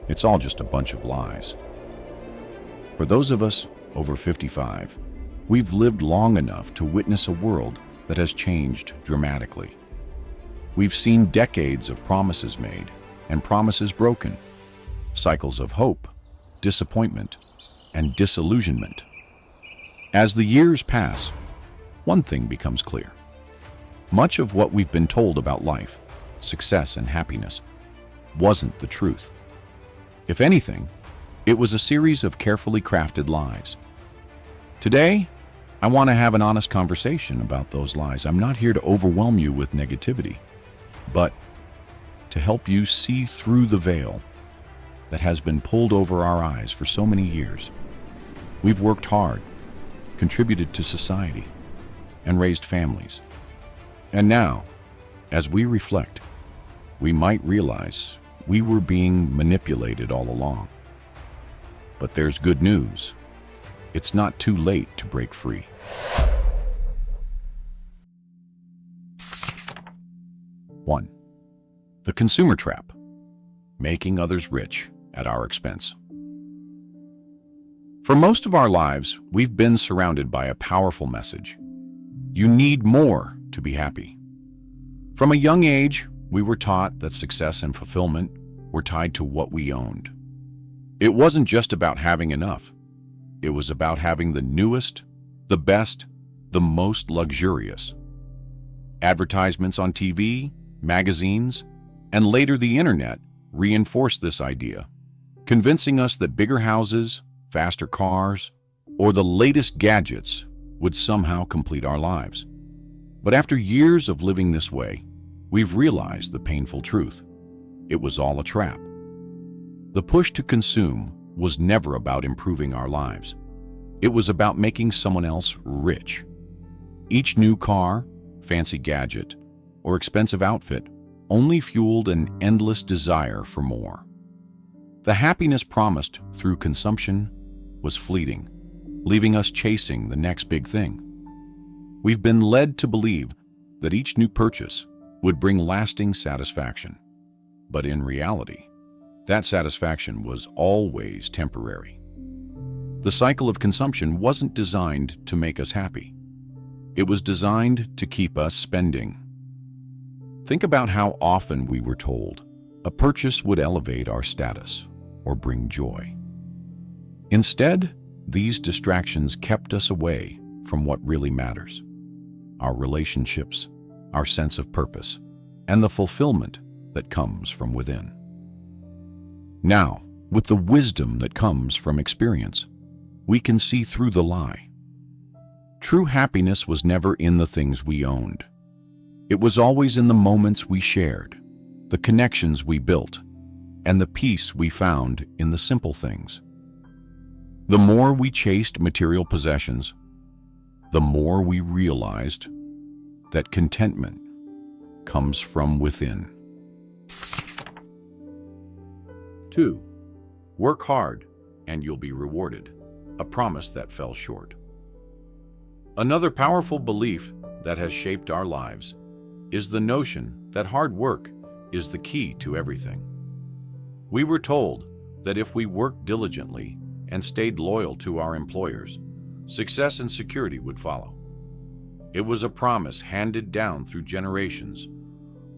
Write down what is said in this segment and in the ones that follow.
It's all just a bunch of lies. For those of us over 55, we've lived long enough to witness a world that has changed dramatically. We've seen decades of promises made and promises broken, cycles of hope, disappointment, and disillusionment. As the years pass, one thing becomes clear. Much of what we've been told about life, success, and happiness wasn't the truth. If anything, it was a series of carefully crafted lies. Today, I want to have an honest conversation about those lies. I'm not here to overwhelm you with negativity, but to help you see through the veil that has been pulled over our eyes for so many years. We've worked hard, contributed to society, and raised families. And now, as we reflect, we might realize we were being manipulated all along. But there's good news. It's not too late to break free. One, the consumer trap, making others rich at our expense. For most of our lives, we've been surrounded by a powerful message. You need more to be happy. From a young age, we were taught that success and fulfillment were tied to what we owned. It wasn't just about having enough. It was about having the newest, the best, the most luxurious. Advertisements on TV, magazines, and later the internet reinforced this idea, convincing us that bigger houses, faster cars, or the latest gadgets would somehow complete our lives. But after years of living this way, we've realized the painful truth. It was all a trap. The push to consume was never about improving our lives. It was about making someone else rich. Each new car, fancy gadget, or expensive outfit only fueled an endless desire for more. The happiness promised through consumption was fleeting, leaving us chasing the next big thing. We've been led to believe that each new purchase would bring lasting satisfaction. But in reality, that satisfaction was always temporary. The cycle of consumption wasn't designed to make us happy. It was designed to keep us spending. Think about how often we were told a purchase would elevate our status or bring joy. Instead, these distractions kept us away from what really matters: our relationships, our sense of purpose, and the fulfillment that comes from within. Now, with the wisdom that comes from experience, we can see through the lie. True happiness was never in the things we owned. It was always in the moments we shared, the connections we built, and the peace we found in the simple things. The more we chased material possessions, the more we realized that contentment comes from within. 2. Work hard and you'll be rewarded, a promise that fell short. Another powerful belief that has shaped our lives is the notion that hard work is the key to everything. We were told that if we worked diligently and stayed loyal to our employers, success and security would follow. It was a promise handed down through generations,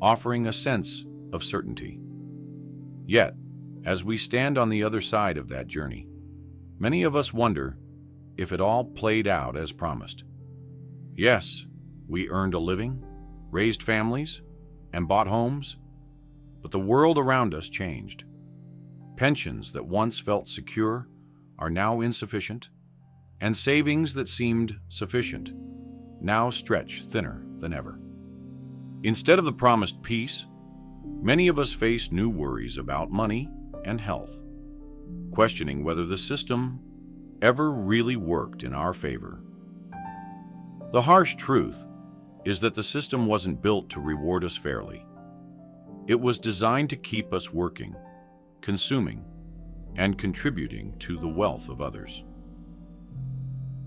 offering a sense of certainty. Yet, as we stand on the other side of that journey, many of us wonder if it all played out as promised. Yes, we earned a living, raised families, and bought homes, but the world around us changed. Pensions that once felt secure are now insufficient, and savings that seemed sufficient now stretch thinner than ever. Instead of the promised peace, many of us face new worries about money and health, questioning whether the system ever really worked in our favor. The harsh truth is that the system wasn't built to reward us fairly. It was designed to keep us working, consuming, and contributing to the wealth of others.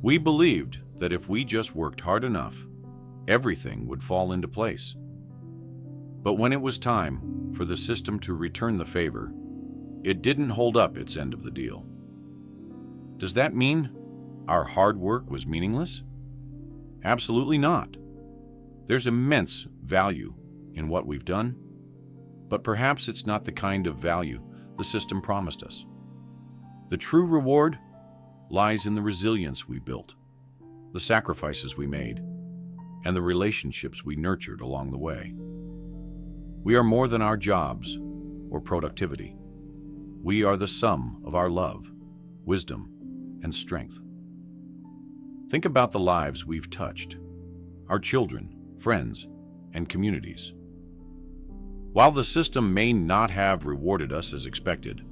We believed that if we just worked hard enough, everything would fall into place. But when it was time for the system to return the favor, it didn't hold up its end of the deal. Does that mean our hard work was meaningless? Absolutely not. There's immense value in what we've done, but perhaps it's not the kind of value the system promised us. The true reward lies in the resilience we built, the sacrifices we made, and the relationships we nurtured along the way. We are more than our jobs or productivity. We are the sum of our love, wisdom, and strength. Think about the lives we've touched, our children, friends, and communities. While the system may not have rewarded us as expected,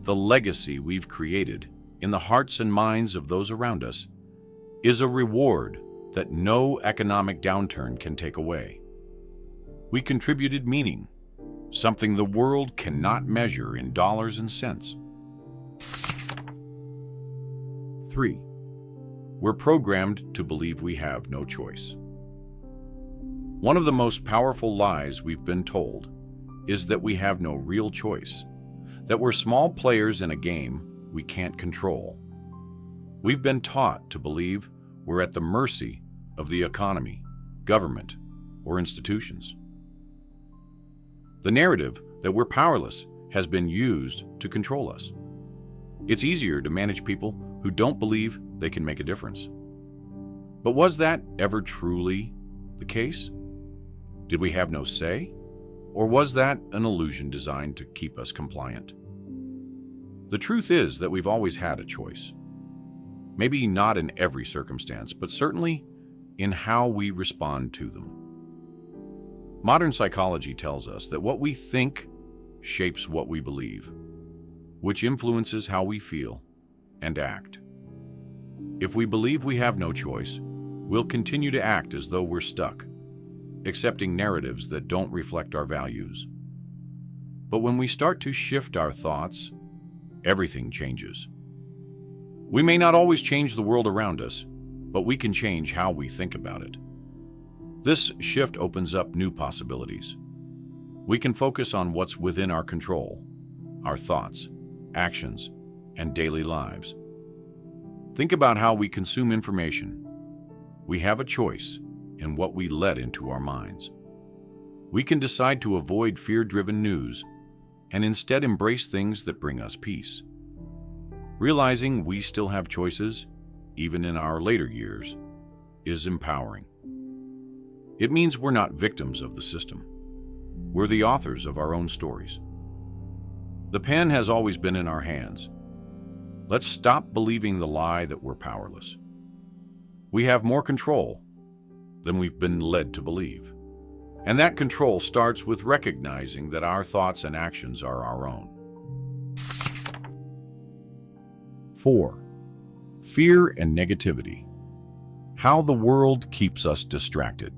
the legacy we've created in the hearts and minds of those around us is a reward that no economic downturn can take away. We contributed meaning, something the world cannot measure in dollars and cents. 3. We're programmed to believe we have no choice. One of the most powerful lies we've been told is that we have no real choice, that we're small players in a game we can't control. We've been taught to believe we're at the mercy of the economy, government, or institutions. The narrative that we're powerless has been used to control us. It's easier to manage people who don't believe they can make a difference. But was that ever truly the case? Did we have no say? Or was that an illusion designed to keep us compliant? The truth is that we've always had a choice. Maybe not in every circumstance, but certainly in how we respond to them. Modern psychology tells us that what we think shapes what we believe, which influences how we feel and act. If we believe we have no choice, we'll continue to act as though we're stuck, accepting narratives that don't reflect our values. But when we start to shift our thoughts, everything changes. We may not always change the world around us, but we can change how we think about it. This shift opens up new possibilities. We can focus on what's within our control, our thoughts, actions, and daily lives. Think about how we consume information. We have a choice in what we let into our minds. We can decide to avoid fear-driven news and instead embrace things that bring us peace. Realizing we still have choices, even in our later years, is empowering. It means we're not victims of the system. We're the authors of our own stories. The pen has always been in our hands. Let's stop believing the lie that we're powerless. We have more control than we've been led to believe. And that control starts with recognizing that our thoughts and actions are our own. 4. Fear and negativity. How the world keeps us distracted.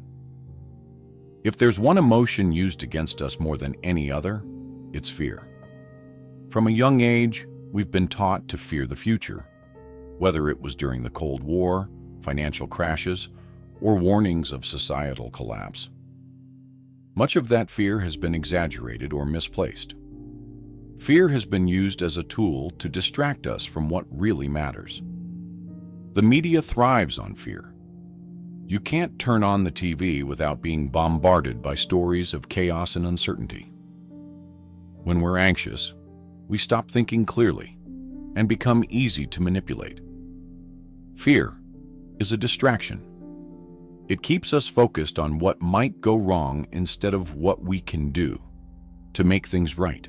If there's one emotion used against us more than any other, it's fear. From a young age, we've been taught to fear the future, whether it was during the Cold War, financial crashes, or warnings of societal collapse. Much of that fear has been exaggerated or misplaced. Fear has been used as a tool to distract us from what really matters. The media thrives on fear. You can't turn on the TV without being bombarded by stories of chaos and uncertainty. When we're anxious, we stop thinking clearly and become easy to manipulate. Fear is a distraction. It keeps us focused on what might go wrong instead of what we can do to make things right.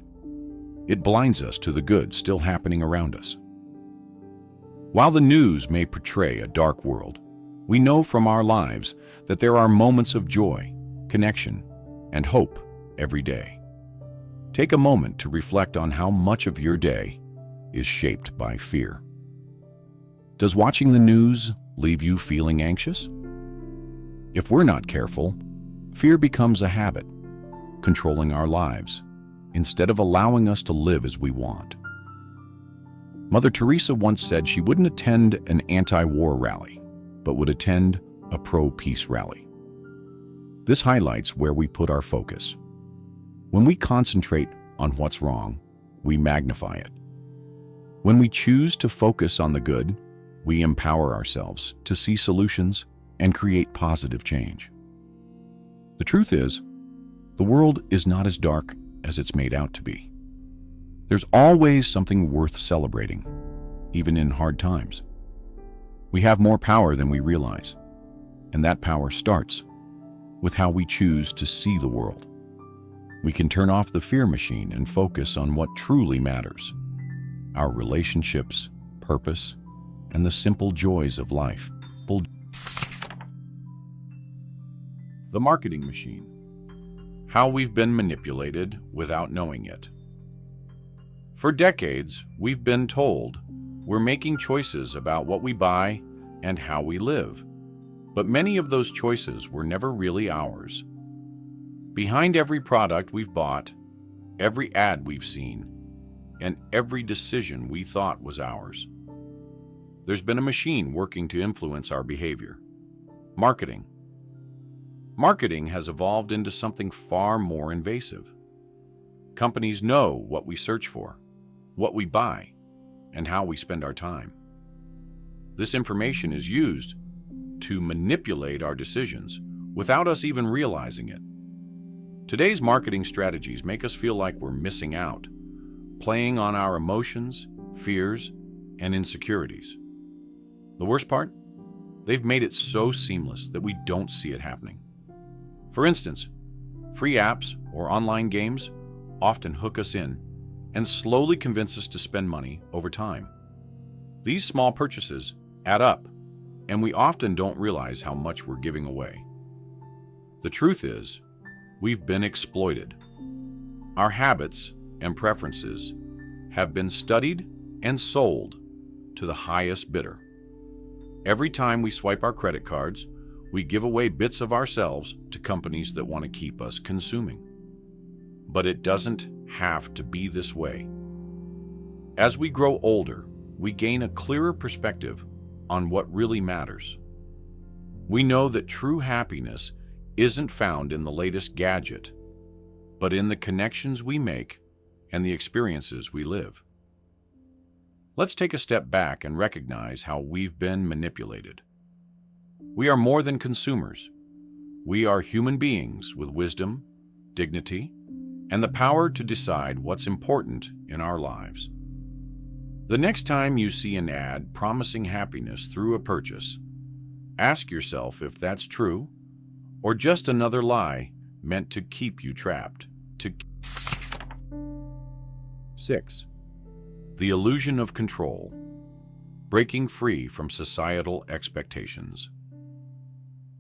It blinds us to the good still happening around us. While the news may portray a dark world, we know from our lives that there are moments of joy, connection, and hope every day. Take a moment to reflect on how much of your day is shaped by fear. Does watching the news leave you feeling anxious? If we're not careful, fear becomes a habit, controlling our lives, instead of allowing us to live as we want. Mother Teresa once said she wouldn't attend an anti-war rally, but would attend a pro-peace rally. This highlights where we put our focus. When we concentrate on what's wrong, we magnify it. When we choose to focus on the good, we empower ourselves to see solutions and create positive change. The truth is, the world is not as dark as it's made out to be. There's always something worth celebrating, even in hard times. We have more power than we realize, and that power starts with how we choose to see the world. We can turn off the fear machine and focus on what truly matters: our relationships, purpose, and the simple joys of life. The marketing machine. How we've been manipulated without knowing it. For decades, we've been told we're making choices about what we buy and how we live, but many of those choices were never really ours. Behind every product we've bought, every ad we've seen, and every decision we thought was ours, there's been a machine working to influence our behavior. Marketing. Marketing has evolved into something far more invasive. Companies know what we search for, what we buy, and how we spend our time. This information is used to manipulate our decisions without us even realizing it. Today's marketing strategies make us feel like we're missing out, playing on our emotions, fears, and insecurities. The worst part? They've made it so seamless that we don't see it happening. For instance, free apps or online games often hook us in and slowly convince us to spend money over time. These small purchases add up, and we often don't realize how much we're giving away. The truth is, we've been exploited. Our habits and preferences have been studied and sold to the highest bidder. Every time we swipe our credit cards, we give away bits of ourselves to companies that want to keep us consuming. But it doesn't have to be this way. As we grow older, we gain a clearer perspective on what really matters. We know that true happiness isn't found in the latest gadget, but in the connections we make and the experiences we live. Let's take a step back and recognize how we've been manipulated. We are more than consumers. We are human beings with wisdom, dignity, and the power to decide what's important in our lives. The next time you see an ad promising happiness through a purchase, ask yourself if that's true or just another lie meant to keep you trapped. 6. The illusion of control. Breaking free from societal expectations.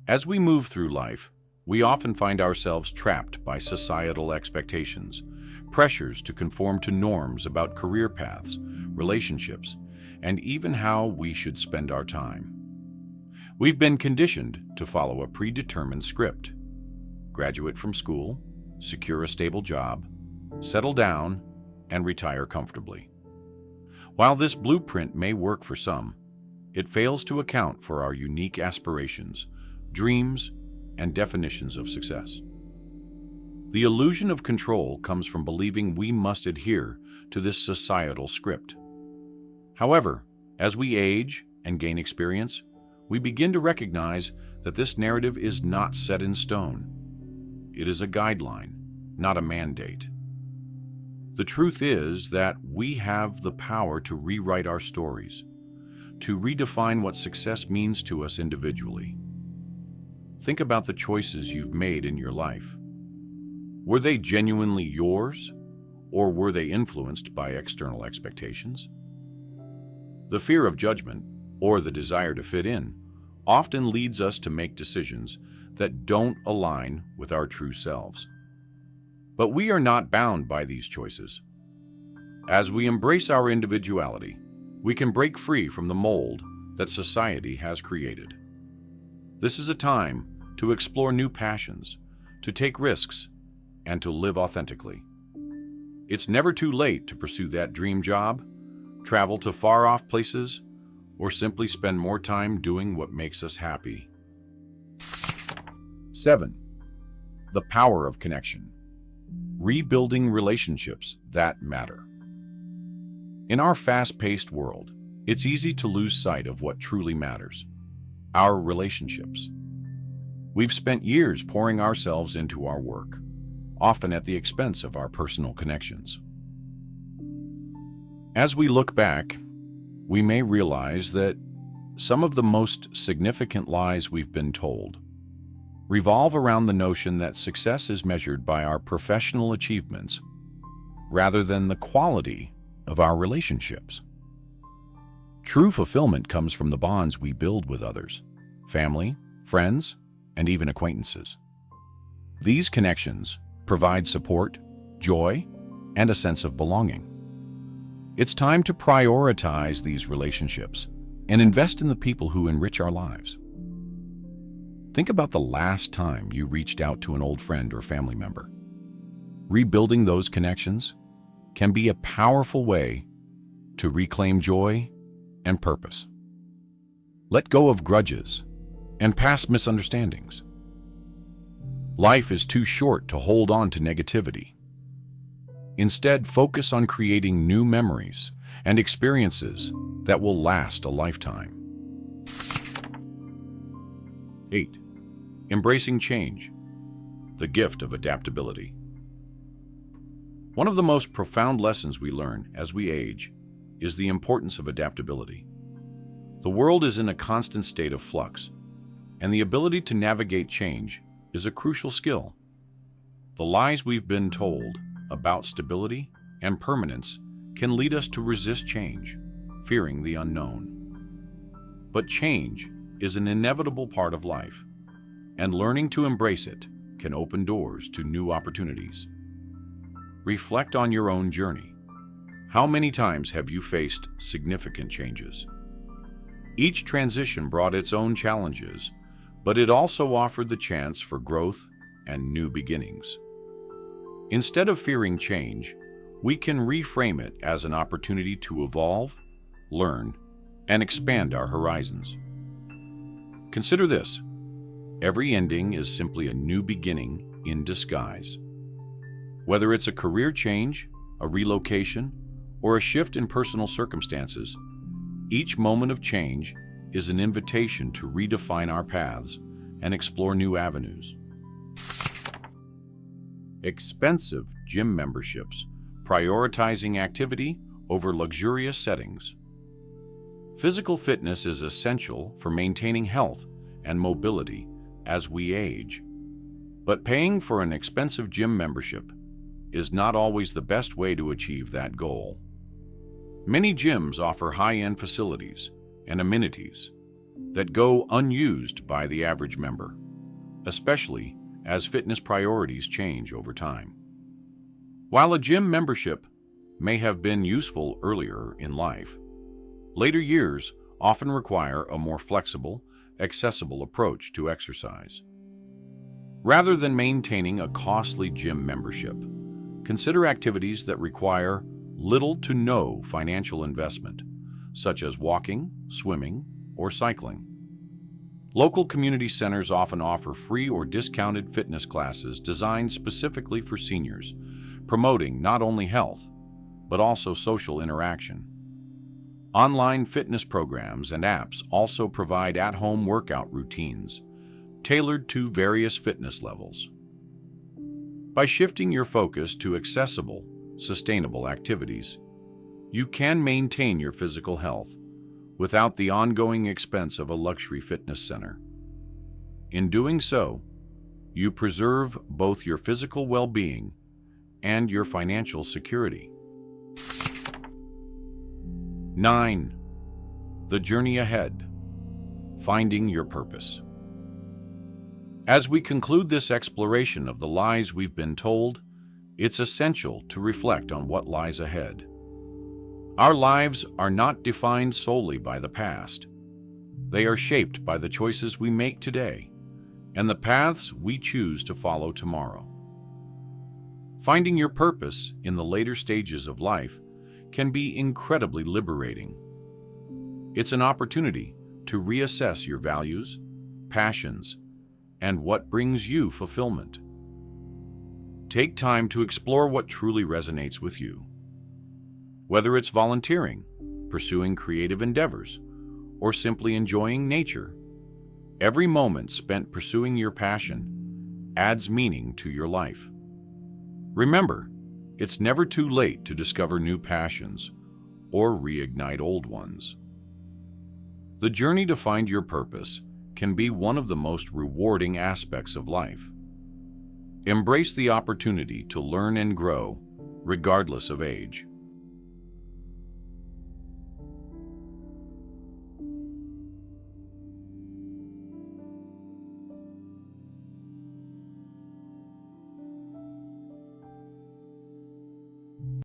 As we move through life, we often find ourselves trapped by societal expectations, pressures to conform to norms about career paths, relationships, and even how we should spend our time. We've been conditioned to follow a predetermined script: graduate from school, secure a stable job, settle down, and retire comfortably. While this blueprint may work for some, it fails to account for our unique aspirations, dreams, and definitions of success. The illusion of control comes from believing we must adhere to this societal script. However, as we age and gain experience, we begin to recognize that this narrative is not set in stone. It is a guideline, not a mandate. The truth is that we have the power to rewrite our stories, to redefine what success means to us individually. Think about the choices you've made in your life. Were they genuinely yours, or were they influenced by external expectations? The fear of judgment, or the desire to fit in, often leads us to make decisions that don't align with our true selves. But we are not bound by these choices. As we embrace our individuality, we can break free from the mold that society has created. This is a time to explore new passions, to take risks, and to live authentically. It's never too late to pursue that dream job, travel to far-off places, or simply spend more time doing what makes us happy. 7. The power of connection. Rebuilding relationships that matter. In our fast-paced world, it's easy to lose sight of what truly matters: our relationships. We've spent years pouring ourselves into our work, often at the expense of our personal connections. As we look back, we may realize that some of the most significant lies we've been told revolve around the notion that success is measured by our professional achievements rather than the quality of our relationships. True fulfillment comes from the bonds we build with others, family, friends, and even acquaintances. These connections provide support, joy, and a sense of belonging. It's time to prioritize these relationships and invest in the people who enrich our lives. Think about the last time you reached out to an old friend or family member. Rebuilding those connections can be a powerful way to reclaim joy and purpose. Let go of grudges and past misunderstandings. Life is too short to hold on to negativity. Instead, focus on creating new memories and experiences that will last a lifetime. 8. Embracing change, the gift of adaptability. One of the most profound lessons we learn as we age is the importance of adaptability. The world is in a constant state of flux, and the ability to navigate change is a crucial skill. The lies we've been told about stability and permanence can lead us to resist change, fearing the unknown. But change is an inevitable part of life, and learning to embrace it can open doors to new opportunities. Reflect on your own journey. How many times have you faced significant changes? Each transition brought its own challenges, but it also offered the chance for growth and new beginnings. Instead of fearing change, we can reframe it as an opportunity to evolve, learn, and expand our horizons. Consider this: every ending is simply a new beginning in disguise. Whether it's a career change, a relocation, or a shift in personal circumstances, each moment of change is an invitation to redefine our paths and explore new avenues. Expensive gym memberships, prioritizing activity over luxurious settings. Physical fitness is essential for maintaining health and mobility as we age. But paying for an expensive gym membership is not always the best way to achieve that goal. Many gyms offer high-end facilities and amenities that go unused by the average member, especially as fitness priorities change over time. While a gym membership may have been useful earlier in life, later years often require a more flexible, accessible approach to exercise. Rather than maintaining a costly gym membership, consider activities that require little to no financial investment, such as walking, swimming, or cycling. Local community centers often offer free or discounted fitness classes designed specifically for seniors, promoting not only health, but also social interaction. Online fitness programs and apps also provide at-home workout routines, tailored to various fitness levels. By shifting your focus to accessible, sustainable activities, you can maintain your physical health without the ongoing expense of a luxury fitness center. In doing so, you preserve both your physical well-being and your financial security. 9. The journey ahead. Finding your purpose. As we conclude this exploration of the lies we've been told, it's essential to reflect on what lies ahead. Our lives are not defined solely by the past. They are shaped by the choices we make today and the paths we choose to follow tomorrow. Finding your purpose in the later stages of life can be incredibly liberating. It's an opportunity to reassess your values, passions, and what brings you fulfillment. Take time to explore what truly resonates with you. Whether it's volunteering, pursuing creative endeavors, or simply enjoying nature, every moment spent pursuing your passion adds meaning to your life. Remember, it's never too late to discover new passions or reignite old ones. The journey to find your purpose can be one of the most rewarding aspects of life. Embrace the opportunity to learn and grow, regardless of age.